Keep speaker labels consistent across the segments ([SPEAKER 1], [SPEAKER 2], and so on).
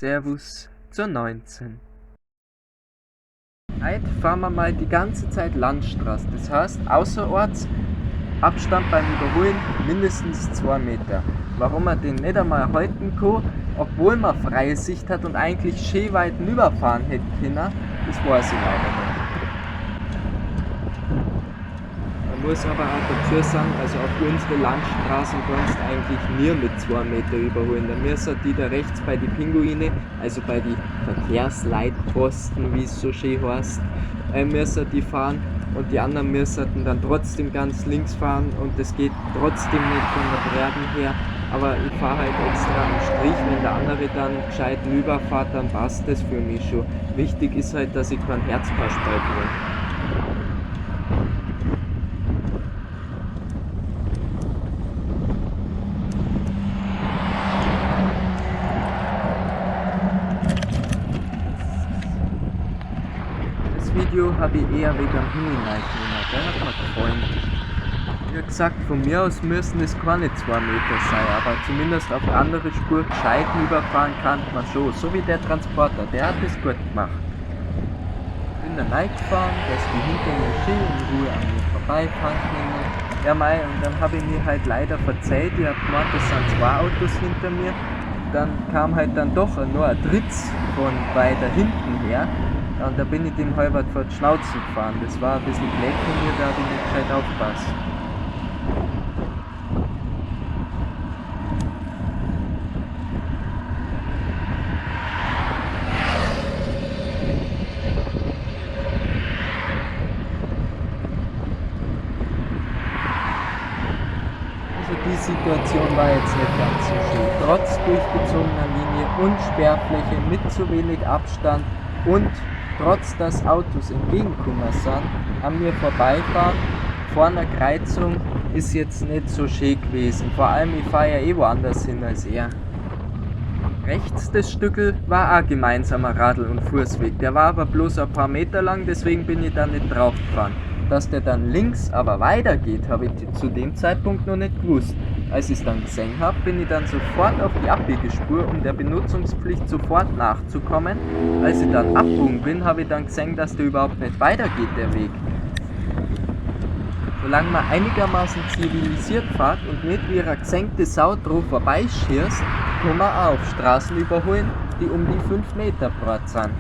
[SPEAKER 1] Servus zur 19. Heute fahren wir mal die ganze Zeit Landstraße, das heißt außerorts Abstand beim Überholen mindestens 2 Meter. Warum man den nicht einmal halten kann, obwohl man freie Sicht hat und eigentlich schön weit überfahren hätte können, das weiß ich leider nicht. Man muss aber auch dazu sagen, also auf unsere Landstraßen kannst du eigentlich nie mit 2 Meter überholen. Da müssen die da rechts bei den Pinguine, also bei den Verkehrsleitposten, wie es so schön heißt, müssen die fahren und die anderen müssen dann trotzdem ganz links fahren und das geht trotzdem nicht von der Breiten her. Aber ich fahre halt extra am Strich, wenn der andere dann gescheit rüberfährt, dann passt das für mich schon. Wichtig ist halt, dass ich keinen Herzkasperl kriege. Das Video habe ich eher wegen dem Himmel reingenommen, der hat mir gefallen. Wie gesagt, von mir aus müssen es keine 2 Meter sein, aber zumindest auf andere Spur gescheit überfahren kann man schon. So wie der Transporter, der hat es gut gemacht. Ich bin da reingefahren, dass die hinter mir schön in Ruhe an mir vorbeifahren können. Ja mei, und dann habe ich mir halt leider verzählt, ich habe gemeint, das sind 2 Autos hinter mir. Dann kam halt dann doch nur ein drittes von weiter hinten her. Und da bin ich dem halber vor die Schnauze gefahren. Das war ein bisschen blöd von mir, da habe ich nicht gescheit aufgepasst. Also die Situation war jetzt nicht ganz so schön. Trotz durchgezogener Linie und Sperrfläche mit zu wenig Abstand und trotz dass Autos entgegengekommen sind, an mir vorbeifahren, vor einer Kreuzung ist jetzt nicht so schön gewesen. Vor allem, ich fahre ja eh woanders hin als er. Rechts des Stückel war auch gemeinsamer Radl- und Fußweg. Der war aber bloß ein paar Meter lang, deswegen bin ich da nicht drauf gefahren. Dass der dann links aber weitergeht, habe ich zu dem Zeitpunkt noch nicht gewusst. Als ich es dann gesehen habe, bin ich dann sofort auf die Abbiegespur, um der Benutzungspflicht sofort nachzukommen. Als ich dann abgebogen bin, habe ich dann gesehen, dass der überhaupt nicht weitergeht, der Weg. Solange man einigermaßen zivilisiert fährt und nicht wie eine gesenkte Sau drauf vorbeischießt, kann man auch auf Straßen überholen, die um die 5 Meter breit sind.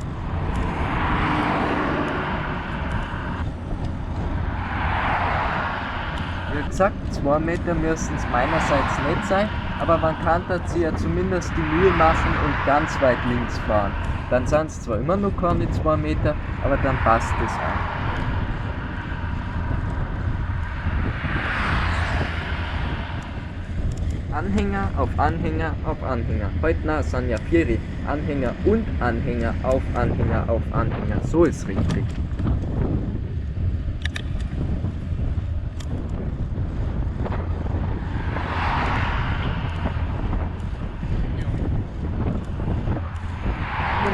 [SPEAKER 1] Wie gesagt, 2 Meter müssen es meinerseits nicht sein, aber man kann sich ja zumindest die Mühe machen und ganz weit links fahren. Dann sind es zwar immer noch keine 2 Meter, aber dann passt es auch. Anhänger auf Anhänger auf Anhänger. Heute sind ja 4 Anhänger und Anhänger auf Anhänger auf Anhänger. So ist richtig.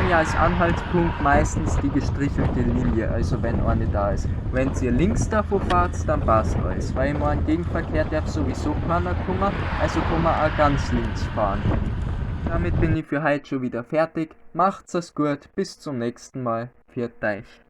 [SPEAKER 1] Ja, als Anhaltspunkt meistens die gestrichelte Linie, also wenn eine da ist. Wenn ihr links davor fahrt, dann passt alles, weil im Gegenverkehr darf sowieso keiner kommen, also kann man auch ganz links fahren. Damit bin ich für heute schon wieder fertig. Macht's es gut, bis zum nächsten Mal. Pfiat euch.